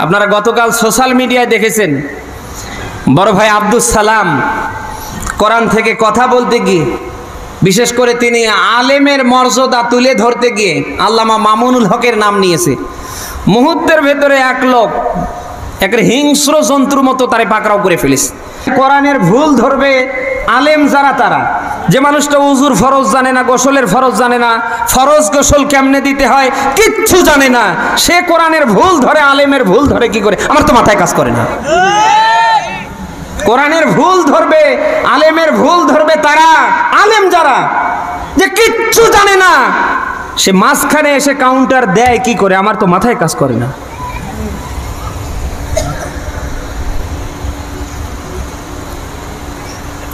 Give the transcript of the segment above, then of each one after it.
আপনারা গতকাল সোশ্যাল মিডিয়ায় দেখেছেন বড় ভাই আব্দুল সালাম কোরআন থেকে কথা বলতে গিয়ে, বিশেষ করে তিনি আলেমের মর্যাদা তুলে ধরতে গিয়ে আল্লামা মামুনুল হকের নাম নিয়েছে। মুহূর্তের ভেতরে এক লোক একটা হিংস্র জন্তুর মতো তারে পাকড়াও করে ফেলেছে। কোরআনের ভুল ধরবে আলেম যারা, তারা যে মানুষটা উজুর ফরজ জানে না, গোসলের ফরজ জানে না, ফরজ গোসল কেমনে দিতে হয় কিচ্ছু জানে না, সে কোরআনের ভুল ধরে, আলেমের ভুল ধরে কি করে? আমার তো মাথায় কাজ করে না। কোরআনের ভুল ধরবে, আলেমের ভুল ধরবে তারা, আলেম যারা যে কিচ্ছু জানে না, সে মাঝখানে এসে কাউন্টার দেয় কি করে? আমার তো মাথায় কাজ করে না।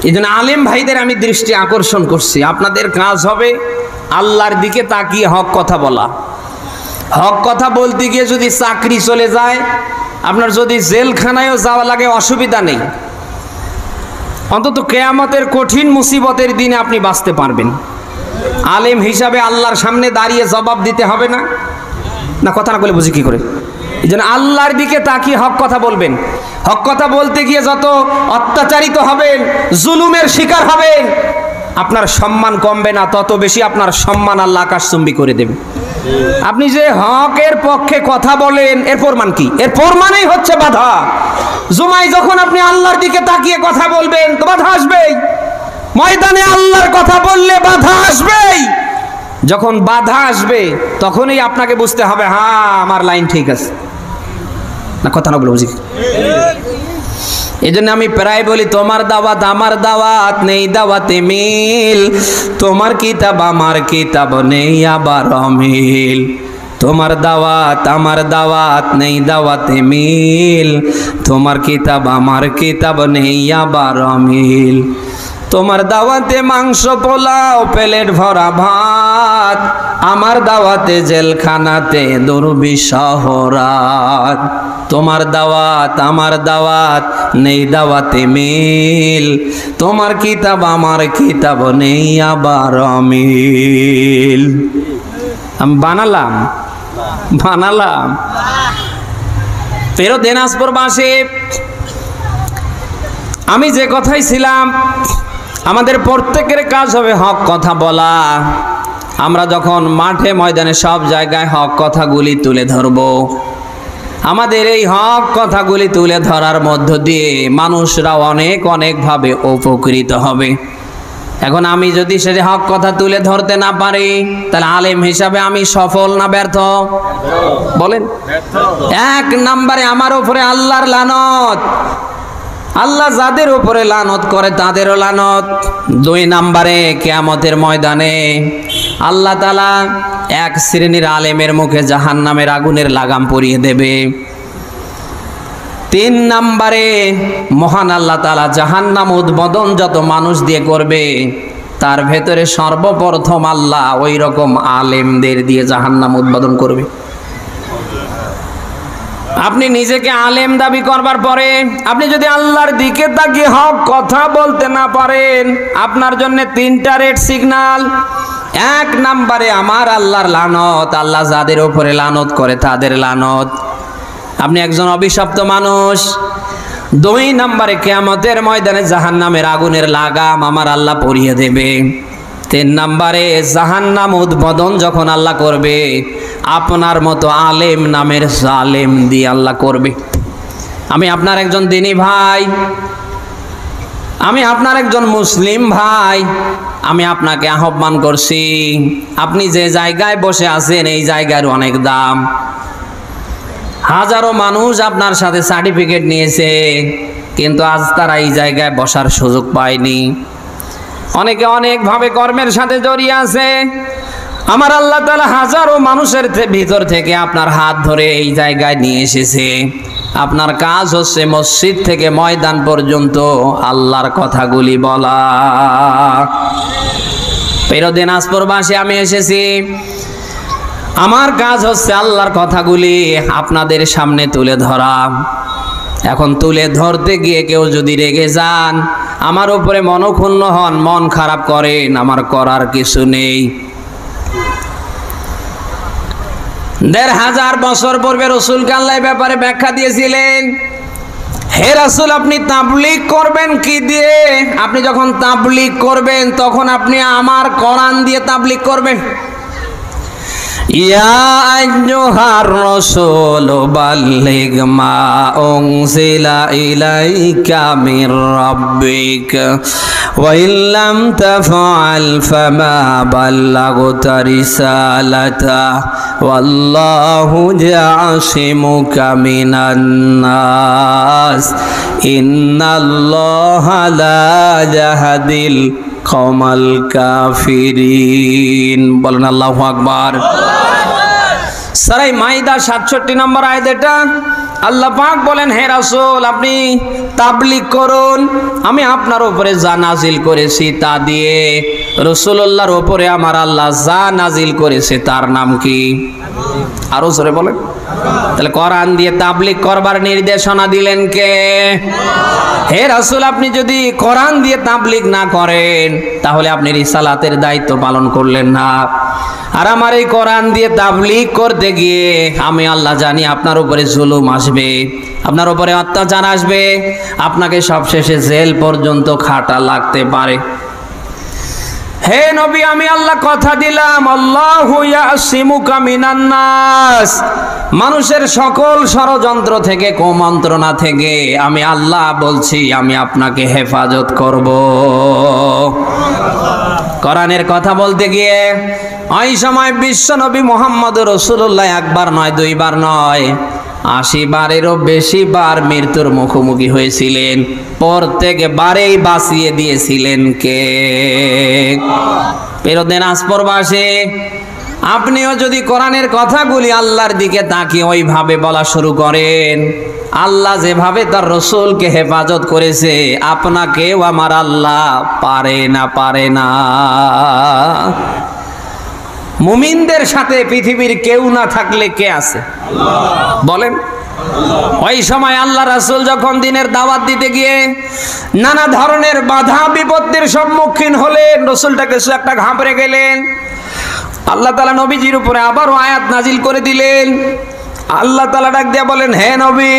এই জন্য আলেম ভাইদের আমি দৃষ্টি আকর্ষণ করছি, আপনাদের কাজ হবে আল্লাহর দিকে তাকিয়ে হক কথা বলা। হক কথা বলতে গিয়ে যদি চাকরি চলে যায়, আপনার যদি জেলখানায়ও যাওয়া লাগে, অসুবিধা নেই, অন্তত কিয়ামতের কঠিন মুসিবতের দিনে আপনি বাঁচতে পারবেন। আলেম হিসাবে আল্লাহর সামনে দাঁড়িয়ে জবাব দিতে হবে না? না, কথা না বলে বুঝি কি করে? এই জন্য আল্লাহর দিকে তাকিয়ে হক কথা বলবেন। হক কথা বলতে গিয়ে যত অত্যাচারিত হবেন, জুলুমের শিকার হবেন, আপনার সম্মান কমবে না, তত বেশি আপনার সম্মান আল্লাহ আকাশচুম্বী করে দেবে। আপনি যে হকের পক্ষে কথা বলেন, এর প্রমাণ কি? এর প্রমাণই হচ্ছে বাধা। জুমায় যখন আপনি আল্লাহর দিকে তাকিয়ে কথা বলবেন, তো বাধা আসবেই। ময়দানে আল্লাহর কথা বললে বাধা আসবেই। যখন বাধা আসবে তখনই আপনাকে বুঝতে হবে, হ্যাঁ আমার লাইন ঠিক আছে। না, কথা না বলে বুঝি। এই জন্য আমি প্রায় বলি, তোমার দাওয়াত আমার দাওয়াত, নেই দাওয়াতে মিল। তোমার কিতাব আমার কিতাব, নেই আবার অমিল। তোমার দাওয়াত আমার দাওয়াত, নেই দাওয়াতে মিল। তোমার কিতাব আমার কিতাব, নেই আবার অমিল। তোমার দাওয়াতে মাংস পোলাও, প্লেট ভরা ভাত, আমার দাওয়াতে জেলখানাতে দুর্বিষহ রাত। তোমার দাওয়াত আমার দাওয়াত, নেই দাওয়াতে মিল। তোমার কিতাব আমার কিতাব, নেই আবার অমিল। আমি বানালাম ফেরত দিনাজপুরবাসী, আমি যে কথাই ছিলাম, আমাদের প্রত্যেকের কাজ হবে হক কথা বলা। আমরা যখন মাঠে ময়দানে সব জায়গায় হক কথাগুলি তুলে ধরব, আমাদের এই হক কথাগুলি তুলে ধরার মধ্য দিয়ে মানুষরা অনেকভাবে উপকৃত হবে। এখন আমি যদি সে হক কথা তুলে ধরতে না পারি, তাহলে আলেম হিসাবে আমি সফল না ব্যর্থ? বলেন। এক নম্বরে আমার উপরে আল্লাহর লানত, আল্লাহ যাদের উপরে লানত করে তাদেরও লানত। দুই নম্বরে কিয়ামতের ময়দানে আল্লাহ তাআলা এক শ্রেণীর আলেমের মুখে জাহান্নামের আগুনের লাগাম পরিয়ে দেবে। তিন নম্বরে মহান আল্লাহ তাআলা জাহান্নাম উদ্বোধন যত মানুষ দিয়ে করবে, তার ভেতরে সর্বপ্রথম আল্লাহ ওই রকম আলেমদের দিয়ে জাহান্নাম উদ্বোধন করবে। আপনি নিজেকে আলেম দাবি করবার পরে আপনি যদি আল্লাহর দিকে তাকিয়ে হক কথা বলতে না পারেন, আপনার জন্য তিনটা রেড সিগন্যাল। এক নম্বরে আমার আল্লাহর লানত, আল্লাহ যাদের উপরে লানত করে তাদের লানত, আপনি একজন অভিশপ্ত মানুষ। দুই নম্বরে কিয়ামতের ময়দানে জাহান্নামের আগুনের লাগাম আমার আল্লাহ পরিয়ে দেবে। তিন নম্বরে জাহান্নাম উদ্বোধন যখন আল্লাহ করবে, আপনার মতো আলেম নামের জালেম দিয়ে আল্লাহ করবে। আমি আপনার একজন দিনী ভাই, আমি আপনার একজন মুসলিম ভাই, আমি আপনাকে আহ্বান করছি, আপনি যে জায়গায় বসে আছেন এই জায়গার অনেক দাম। হাজারো মানুষ আপনার সাথে সার্টিফিকেট নিয়েছে, কিন্তু আজ তারা এই জায়গায় বসার সুযোগ পায়নি। অনেকে অনেকভাবে কর্মের সাথে জড়িয়ে আছে। আমার আল্লাহ তাআলা হাজারো মানুষের ভিতর থেকে আপনার হাত ধরে এই জায়গায় নিয়ে এসেছে। আপনার কাজ হচ্ছে মসজিদ থেকে ময়দান পর্যন্ত আল্লাহর কথাগুলি বলা। প্রিয় দিনাজপুরবাসী, আমি এসেছি, আমার কাজ হচ্ছে আল্লাহর কথাগুলি আপনাদের সামনে তুলে ধরা। এখন তুলে ধরতে গিয়ে কেউ যদি রেগে যান, আমার উপরে মনক্ষুণ্ণ হন, মন খারাপ করেন, আমার করার কিছু নেই। 1500 বছর পূর্বে রাসূলকে আল্লাহ ব্যাপারে ব্যাখ্যা দিয়েছিলেন। হে রাসূল, আপনি তাবলীগ করবেন কি দিয়ে? আপনি যখন তাবলীগ করবেন তখন আপনি আমার কোরআন দিয়ে তাবলীগ করবেন। ইয়া আইয়ুহার রাসূল বাল্লিগ মা উনজিলা ইলাইকা মির রাব্বিক ওয়া ইল্লাম তাফআল ফামা বাল্লাগতা রিসালাতা ওয়াল্লাহু ইয়াসিমুকা মিনান নাস ইন্নাল্লাহা লা ইয়াহদিল কওমাল কাফিরিন। বলেন আল্লাহু আকবার। সূরা মাইদা 67 নম্বর আয়াত এটা। আল্লাহ পাক বলেন, হে রাসূল, আপনি তাবলীগ করুন। আমি আপনার উপরে যা নাজিল করেছি তা দিয়ে। রাসূলুল্লাহর উপরে আমার আল্লাহ যা নাজিল করেছে তার নাম কি? আরো জোরে বলেন। তাহলে কোরআন দিয়ে তাবলীগ করবার নির্দেশনা দিলেন কে? হে রাসূল, আপনি যদি কোরআন দিয়ে তাবলীগ না করেন তাহলে আপনি রিসালাতের দায়িত্ব পালন করলেন না। আর আমার এই কোরআন দিয়ে তাবলীগ করতে গিয়ে আমি আল্লাহ জানি আপনার উপরে জুলুম আসবে, আপনার উপরে অত্যাচার আসবে, আপনাকে সবশেষে জেল পর্যন্ত খাটা লাগতে পারে। হে নবী, আমি আল্লাহ কথা দিলাম, আল্লাহু ইয়াসিমুকা মিনান নাস, মানুষের সকল ষড়যন্ত্র থেকে, কুমন্ত্রণা থেকে আমি আল্লাহ বলছি আমি আপনাকে হেফাজত করব। কোরআনের কথা বলতে গিয়ে ওই সময় বিশ্ব নবী মুহাম্মদ রাসূলুল্লাহ একবার নয়, দুইবার নয়, 80 বারেরও বেশি বার মৃত্যুর মুখোমুখি হয়েছিলেন। প্রত্যেকবারেই বাঁচিয়ে দিয়েছিলেন কে? পেরোদেন আসপরবাসী, আপনিও যদি কোরআনের কথাগুলি আল্লাহর দিকে তাকিয়ে ওইভাবে বলা শুরু করেন, আল্লাহ যেভাবে তার রাসূলকে হেফাজত করেছে আপনাকেও আমার আল্লাহ পারে না। মুমিনদের সাথে পৃথিবীর কেউ না থাকলে কে আছে? বলেন। ওই সময় আল্লাহ রাসূল যখন দিনের দাওয়াত দিতে গিয়ে নানা ধরনের বাধা বিপত্তির সম্মুখীন হলেন, রাসূলটা কিছু একটা ঘাবড়ে গেলেন। আল্লাহ তাআলা নবীজির উপরে আবারও আয়াত নাজিল করে দিলেন। আল্লাহ তাআলা ডাক দিয়ে বলেন, হে নবী,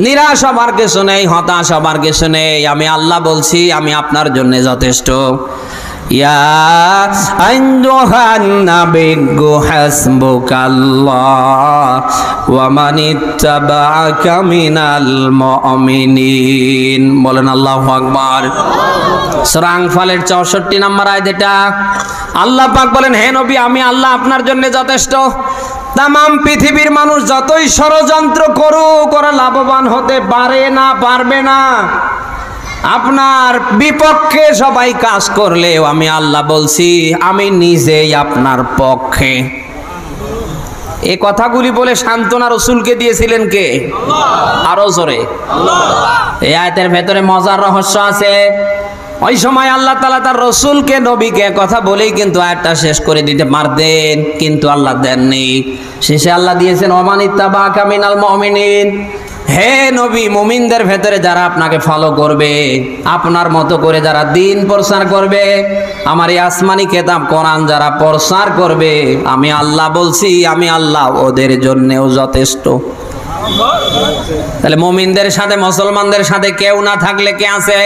নিরাশ হবার কিছু নেই, হতাশ হবার কিছু নেই। আমি আল্লাহ বলছি আমি আপনার জন্য যথেষ্ট। ইয়া আইয়ুহান নাবিয়্যু হাসবুকাল্লাহ ওয়া মানিত্তাবা'আকা মিনাল মুমিনিন। বলেন আল্লাহু আকবার। সূরা আনফালের 64 নম্বর আয়াত এটা। আল্লাহ পাক বলেন, হে নবী, আমি আল্লাহ আপনার জন্য যথেষ্ট। তাম পৃথিবীর মানুষ যতই ষড়যন্ত্র করুক ওরা লাভবান হতে পারবে না। আপনার বিপক্ষে সবাই কাজ করলেও আমি আল্লাহ বলছি আমি নিজেই আপনার পক্ষে। এই কথাগুলি বলে সান্ত্বনা রাসূলকে দিয়েছিলেন কে? আরো জোরে। এই আয়াতের ভেতরে মজার রহস্য আছে। ওই সময় আল্লাহ তাআলা তার রাসূলকে, নবীকে কথা বলেই কিন্তু আয়াতটা শেষ করে দিতে পারতেন, কিন্তু আল্লাহ দেননি। শেষে আল্লাহ দিয়েছেন ওয়ামানিত্তাবা'আকা মিনাল মুমিনিন। হে নবী, মুমিনদের ভেতরে যারা আপনাকে ফলো করবে, আপনার মতো করে যারা দ্বীন প্রচার করবে, আমার এই আসমানি কিতাব কোরআন যারা প্রচার করবে, আমি আল্লাহ বলছি আমি আল্লাহ ওদের জন্যও যথেষ্ট। তাহলে মুমিনদের সাথে, মুসলমানদের সাথে কেউ না থাকলে কে আছে?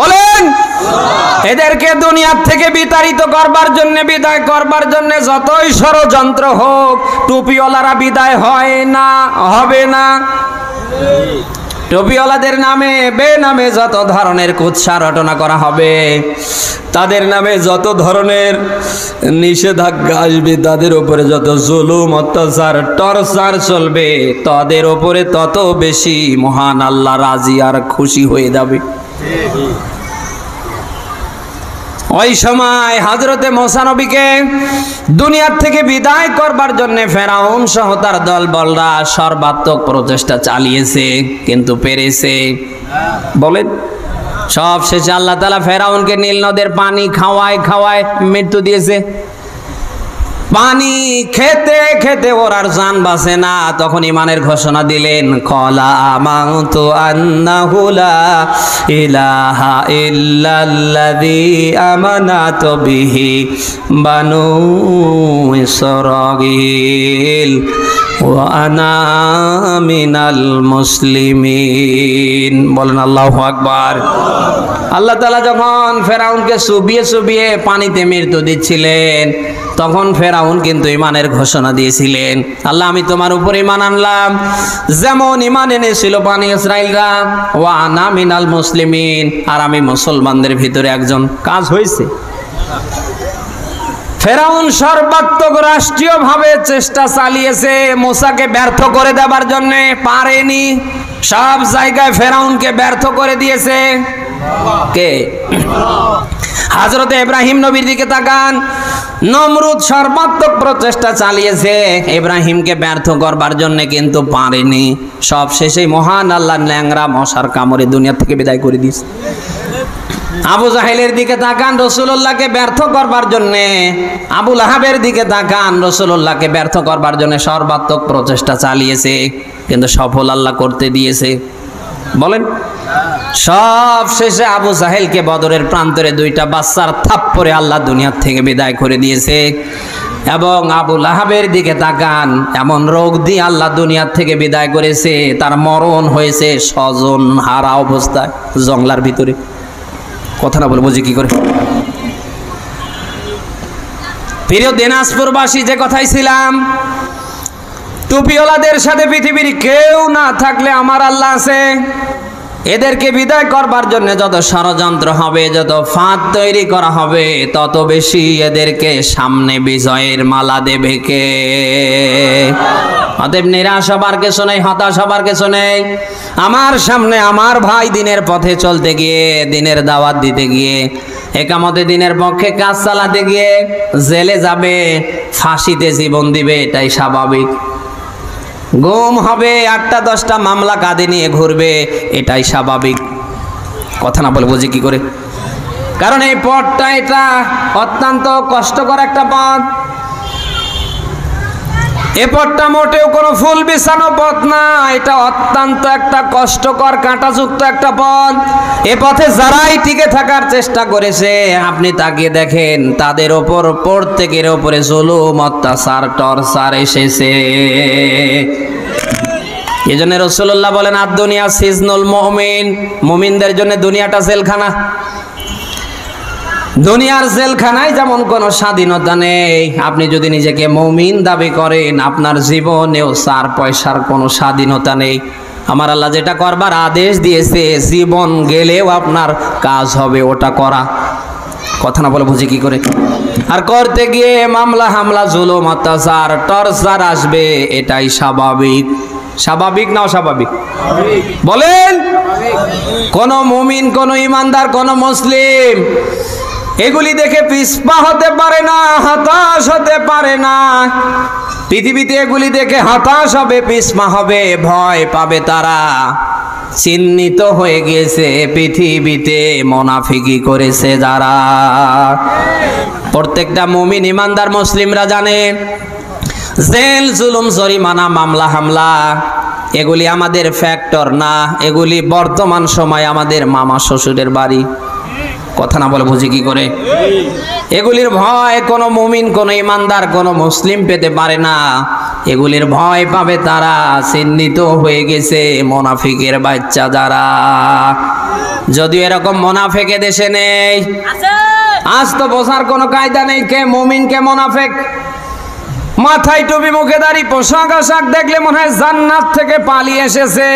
বলেন। এদেরকে দুনিয়ার থেকে বিতাড়িত করবার জন্য, বিদায় করবার জন্য যতই ষড়যন্ত্র হোক, টুপিওয়ালারা বিদায় হয় না, হবে না। টুপিওয়ালাদের নামে বেনামে যত ধরনের কুৎসা রটনা করা হবে, তাদের নামে যত ধরনের নিষেধাজ্ঞা আসবে, তাদের উপরে যত জুলুম, অত্যাচার, টর্চার চলবে, তাদের উপরে তত বেশি মহান আল্লাহ রাজি আর খুশি হয়ে যাবে। ওই সময় হযরতে মুসা নবীকে দুনিয়ার থেকে বিদায় করবার জন্য ফেরাউন সহ তার দলবলরা সর্বাত্মক প্রচেষ্টা চালিয়েছে, কিন্তু পেরেছে? বলেন। সব শেষে আল্লাহ তাআলা ফেরাউনকে নীল নদের পানি খাওয়ায় মৃত্যু দিয়েছে। পানি খেতে খেতে ওর আর জান বাঁচে না, তখন ইমানের ঘোষণা দিলেন, ক্বালা আমানতু আন্নাহু লা ইলাহা ইল্লাল্লাযী আমানাত বিহি বানু ইসরাঈল ওয়া আনা মিনাল মুসলিমিন। বলেন আল্লাহু আকবার। আল্লাহ তাআলা যখন ফেরাউনকে চুবিয়ে চুবিয়ে পানিতে মৃত্যু দিচ্ছিলেন, তখন ফেরাউন কিন্তু ইমানের ঘোষণা দিয়েছিলেন, আল্লাহ আমি তোমার উপর ইমান আনলাম যেমন ইমান এনেছিল বনী ইসরাইলরা, ওয়া আনা মিনাল মুসলিমিন, আর আমি মুসলমানদের ভিতরে একজন। কাজ হয়েছে। ফেরাউন সর্বাত্মক রাষ্ট্রীয়ভাবে চেষ্টা চালিয়েছে মুসাকে ব্যর্থ করে দেবার জন্য, পারেনি। সব জায়গায় ফেরাউনকে ব্যর্থ করে দিয়েছে কে? হযরতে ইব্রাহিম নবীর দিকে তাকান, নমরুদ সর্বাত্মক প্রচেষ্টা চালিয়েছে ইব্রাহিমকে ব্যর্থ করবার জন্য, কিন্তু পারেনি। সব শেষে মহান আল্লাহ ন্যাংরা মশার কামড়ে দুনিয়া থেকে বিদায় করে দিয়েছে। আবু জাহেলের দিকে তাকান, রাসূলুল্লাহকে ব্যর্থ করবার জন্য। আবু লাহাবের দিকে তাকান, রাসূলুল্লাহকে ব্যর্থ করবার জন্য সর্বাত্মক প্রচেষ্টা চালিয়েছে, কিন্তু সফল আল্লাহ করতে দিয়েছে। বলেন, সব শেষে আবু জাহেলকে বদরের প্রান্তরে দুইটা বাচ্চার থাপ্পড়ে আল্লাহ দুনিয়ার থেকে বিদায় করে দিয়েছে। এবং আবু লাহাবের দিকে তাকান, এমন রোগ দিয়ে আল্লাহ দুনিয়ার থেকে বিদায় করেছে, তার মরণ হয়েছে স্বজন হারা অবস্থায় জঙ্গলার ভিতরে। কথা না বলে বুঝি কি করে? প্রিয় দিনাজপুরবাসী, যে কথাই ছিলাম, টুপিওয়ালাদের সাথে পৃথিবীর কেউ না থাকলে আমার আল্লাহ আছে। এদেরকে বিদায় করবার জন্য যত ষড়যন্ত্র হবে, যত ফাঁদ তৈরি করা হবে, তত বেশি এদেরকে সামনে বিজয়ের মালা দেবে কে? অতএব নিরাশ হবার কিছু নেই, হতাশ হবার কিছু নেই। আমার সামনে আমার ভাই দিনের পথে চলতে গিয়ে, দিনের দাওয়াত দিতে গিয়ে, একামতে দিনের পক্ষে কাজ চালাতে গিয়ে জেলে যাবে, ফাঁসিতে জীবন দিবে, এটাই স্বাভাবিক। গুম হবে, 8টা-10টা মামলা কাঁধে নিয়ে ঘুরবে, এটাই স্বাভাবিক। কথা না বলে বুঝি কি করে? কারণ এই পথটা এটা অত্যন্ত কষ্টকর একটা পথ। এ পথটা মোটেও কোনো ফুল বিছানো পথ না, এটা অত্যন্ত একটা কষ্টকর কাঁটাযুক্ত একটা পথ। এ পথে যারাই টিকে থাকার চেষ্টা করেছে, আপনি তাকিয়ে দেখেন, তাদের ওপর প্রত্যেকের ওপরে জুলুম, অত্যাচার, টর্চার এসেছে। এই জন্য রাসূলুল্লাহ বলেন, আদ-দুনিয়া সিজনুল মুমিন, মুমিনদের জন্য দুনিয়াটা জেলখানা। দুনিয়ার জেলখানায় যেমন কোনো স্বাধীনতা নেই, আপনি যদি নিজেকে মুমিন দাবি করেন, আপনার জীবনেও 4 পয়সার কোনো স্বাধীনতা নেই। আমার আল্লাহ যেটা করবার আদেশ দিয়েছে, জীবন গেলেও আপনার কাজ হবে ওটা করা। কথা না বলে বুঝি কি করে? আর করতে গিয়ে মামলা হামলা, জুলুম, অত্যাচার, টর্চার আসবে, এটাই স্বাভাবিক। স্বাভাবিক না অস্বাভাবিক? বলেন, কোন মুমিন, কোন ইমানদার, কোন মুসলিম এগুলি দেখে পিছপা হতে পারে না, হতাশ হতে পারে না। পৃথিবীতে এগুলি দেখে হতাশ হবে, পিছপা হবে, ভয় পাবে তারা। চিহ্নিত হয়ে গেছে পৃথিবীতে মুনাফিকি করেছে যারা। প্রত্যেকটা মুমিন ইমানদার মুসলিমরা জানে, জেল, জুলুম, জরিমানা, মামলা হামলা এগুলি আমাদের ফ্যাক্টর না, এগুলি বর্তমান সময় আমাদের মামা শ্বশুরের বাড়ি। কথা না বলে বুঝি কি করে? এগুলির ভয় কোনো মুমিন, কোনো ইমানদার, কোনো মুসলিম পেতে পারে না। এগুলির ভয় পাবে তারা চিহ্নিত হয়ে গেছে মুনাফিকের বাচ্চা যারা। যদিও এরকম মুনাফিক দেশে নেই, আজ তো বোঝার কোনো কায়দা নেই কে মুমিন কে মুনাফিক। মাথায় টুপি, মুখে দাড়ি, পোশাক আশাক দেখলে মনে হয় জান্নাত থেকে পালিয়ে এসেছে।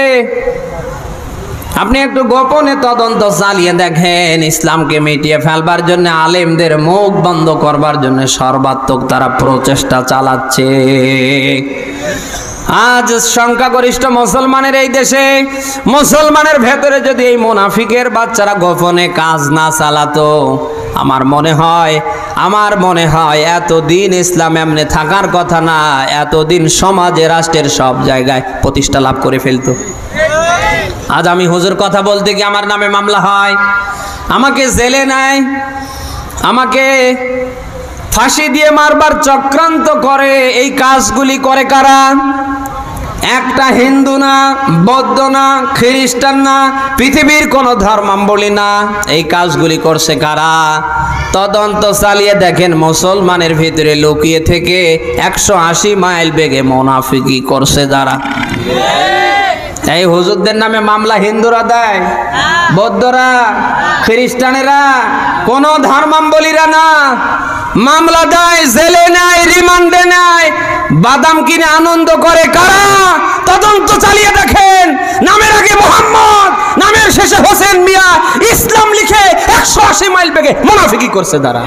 আপনি একটু গোপনে তদন্ত চালিয়ে দেখেন, ইসলামকে মিটিয়ে ফেলবার জন্য, আলেমদের মুখ বন্ধ করবার জন্য সর্বাত্মক তারা প্রচেষ্টা চালাচ্ছে। আজ সংখ্যাগরিষ্ঠ মুসলমানের এই দেশে, মুসলমানের ভেতরে যদি এই মুনাফিকের বাচ্চারা গোপনে কাজ না চালাতো, আমার মনে হয় এতদিন ইসলাম এমনি থাকার কথা না, এতদিন সমাজে, রাষ্ট্রের সব জায়গায় প্রতিষ্ঠা লাভ করে ফেলতো। আজ আমি হুজুর কথা বলতে গিয়ে আমার নামে মামলা হয়, আমাকে জেলে নেয়, আমাকে ফাঁসি দিয়ে মারবার চক্রান্ত করে। এই কাজগুলি করে কারা? একটা হিন্দু না, বৌদ্ধ না, খ্রিস্টান না, পৃথিবীর কোনো ধর্মাবলম্বী না। এই কাজগুলি করছে কারা? তদন্ত চালিয়ে দেখেন মুসলমানের ভিতরে লুকিয়ে থেকে 180 মাইল বেগে মুনাফিকি করছে যারা। এই হুজুরদের নামে মামলা হিন্দুরা দেয়, বৌদ্ধরা, খ্রিস্টানেরা, কোন ধর্মাবলম্বীরা না। মামলা দেয়, জেলে নেয়, রিমান্ডে নেয়, বাদাম কিনে আনন্দ করে কারা? তদন্ত চালিয়ে দেখেন, নামের আগে মোহাম্মদ, নামের শেষে হোসেন মিয়া, ইসলাম লিখে 180 মাইল বেগে মুনাফিকি করছে তারা।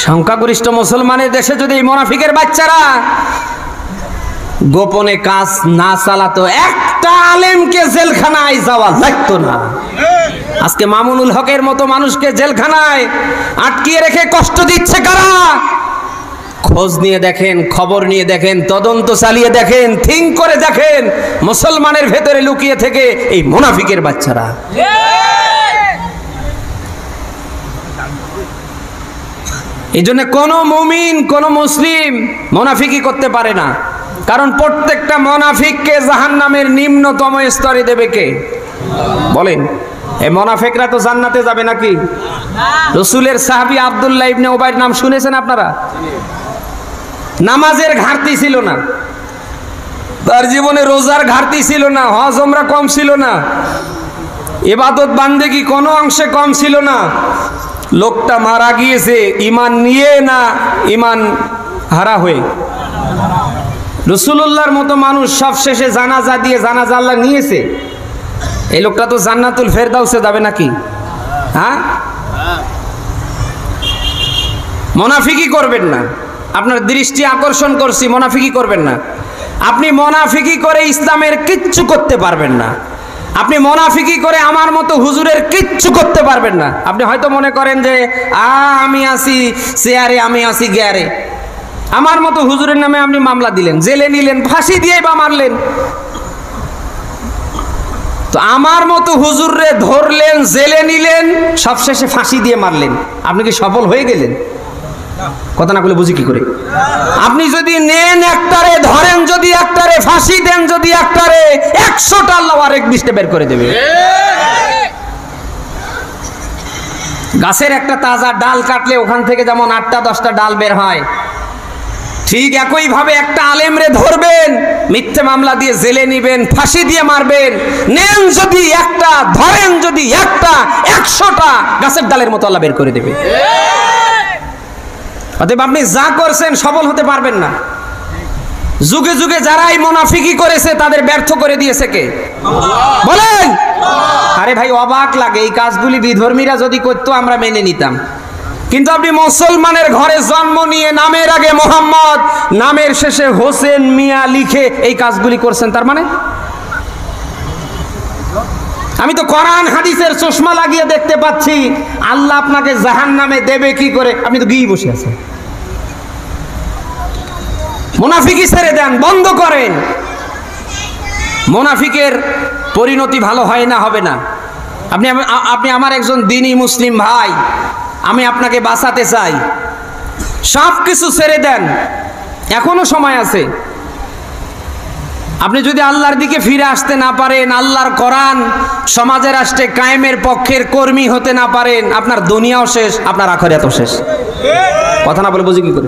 সংখ্যাগরিষ্ঠ মুসলমানের দেশে যদি এই মুনাফিকের বাচ্চারা গোপনে কাজ না চালাতো, একটা আলেমকে জেলখানায় যাওয়া লাগতো না। আজকে মামুনুল হকের মতো মানুষকে জেলখানায় আটকিয়ে রেখে কষ্ট দিচ্ছে কারা? খোঁজ নিয়ে দেখেন, খবর নিয়ে দেখেন, তদন্ত চালিয়ে দেখেন, থিঙ্ক করে দেখেন, মুসলমানের ভেতরে লুকিয়ে থেকে এই মুনাফিকের বাচ্চারা। এই জন্য কোন মুমিন, কোন মুসলিম মুনাফিকি করতে পারে না। কারণ প্রত্যেকটা মুনাফিককে জাহান্নামের নিম্নতম স্তরে দেবে কে? বলেন। এই মুনাফিকরা তো জান্নাতে যাবে নাকি? রাসূলের সাহাবী আব্দুল্লাহ ইবনে উবাইর নাম শুনেছেন আপনারা? নামাজের ঘাটতি ছিল না তার জীবনে, রোজার ঘাটতি ছিল না, হজ ওমরা কম ছিল না, ইবাদত বান্দেগি কোনো অংশে কম ছিল না। লোকটা মারা গিয়েছে ঈমান নিয়ে না ঈমান হারা হয়ে। রাসূলুল্লাহর মতো মানুষ সবশেষে জানাজা দিয়ে জানাজা আল্লাহ নিয়েছে। এই লোকটা তো জান্নাতুল ফেরদাউসে যাবে নাকি? হ্যাঁ, মুনাফিকি করবেন না। আপনার দৃষ্টি আকর্ষণ করছি, মুনাফিকি করবেন না। আপনি মুনাফিকি করে ইসলামের কিচ্ছু করতে পারবেন না। আপনি মুনাফিকি করে আমার মতো হুজুরের কিচ্ছু করতে পারবেন না। আপনি হয়তো মনে করেন যে আমি আছি চেয়ারে, আমি আছি গিয়ারে। আমার মতো হুজুরের নামে আপনি মামলা দিলেন, জেলে নিলেন, ফাঁসি দিয়ে বা মারলেন। তো আমার মতো হুজুররে ধরলেন, জেলে নিলেন, সবশেষে ফাঁসি দিয়ে মারলেন। আপনি কি সফল হয়ে গেলেন? কথা না বলে বুঝি কি করে? আপনি যদি নেন একটারে, ধরেন যদি একটারে, ফাঁসি দেন যদি একটারে, 100টা আল্লাহ আরেক 20টা বের করে দেবে। গাছের একটা তাজা ডাল কাটলে ওখান থেকে যেমন 8টা 10টা ডাল বের হয়, ঠিক একই ভাবে একটা আলেমরে ধরবেন, মিথ্যে মামলা দিয়ে জেলে নিবেন, ফাঁসি দিয়ে মারবেন। নেন যদি একটা, ধরেন যদি একটা, 100টা গাছের ডালের মতো আল্লাহ বের করে দেবে। অতএব আপনি যা করছেন সফল হতে পারবেন না। যুগে যুগে যারা এই মুনাফিকি করেছে তাদের ব্যর্থ করে দিয়েছে কে? বলেন। আরে ভাই, অবাক লাগে, এই কাজগুলি বিধর্মীরা যদি করতো আমরা মেনে নিতাম। কিন্তু আপনি মুসলমানের ঘরে জন্ম নিয়ে নামের আগে মোহাম্মদ, নামের শেষে হোসেন মিয়া লিখে এই কাজগুলি করছেন। তার মানে আমি তো কোরআন হাদিসের চশমা লাগিয়ে দেখতে পাচ্ছি। আল্লাহ আপনাকে জাহান্নামে দেবে কি করে? আপনি তো গিয়ে বসে আছেন। মুনাফিকি ছেড়ে দেন, বন্ধ করেন। মুনাফিকের পরিণতি ভালো হয় না, হবে না। আপনি আমার একজন দ্বীনী মুসলিম ভাই, আমি আপনাকে বাঁচাতে চাই। সব কিছু ছেড়ে দেন, এখনো সময় আছে। আপনি যদি আল্লাহর দিকে ফিরে আসতে না পারেন, আল্লাহর কোরআন সমাজে রাষ্ট্রে কায়েমের পক্ষের কর্মী হতে না পারেন, আপনার দুনিয়াও শেষ, আপনার আখিরাতও শেষ। কথা না বলে বুঝি কি করে?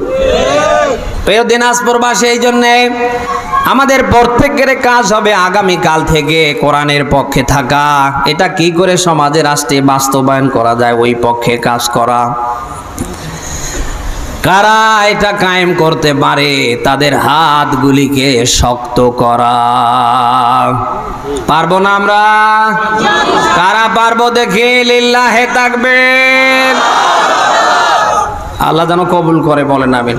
প্রিয় দিনাজপুরবাসী, এই জন্যে আমাদের প্রত্যেকের কাজ হবে আগামীকাল থেকে কোরআনের পক্ষে থাকা। এটা কি করে সমাজে রাষ্ট্রে বাস্তবায়ন করা যায়, ওই পক্ষে কাজ করা। কারা এটা কায়েম করতে পারে, তাদের হাতগুলিকে শক্ত করা। পারবো না আমরা? কারা পারবো দেখে লিল্লাহে তাকবীর। আল্লাহ যেন কবুল করে, বলেন আমিন।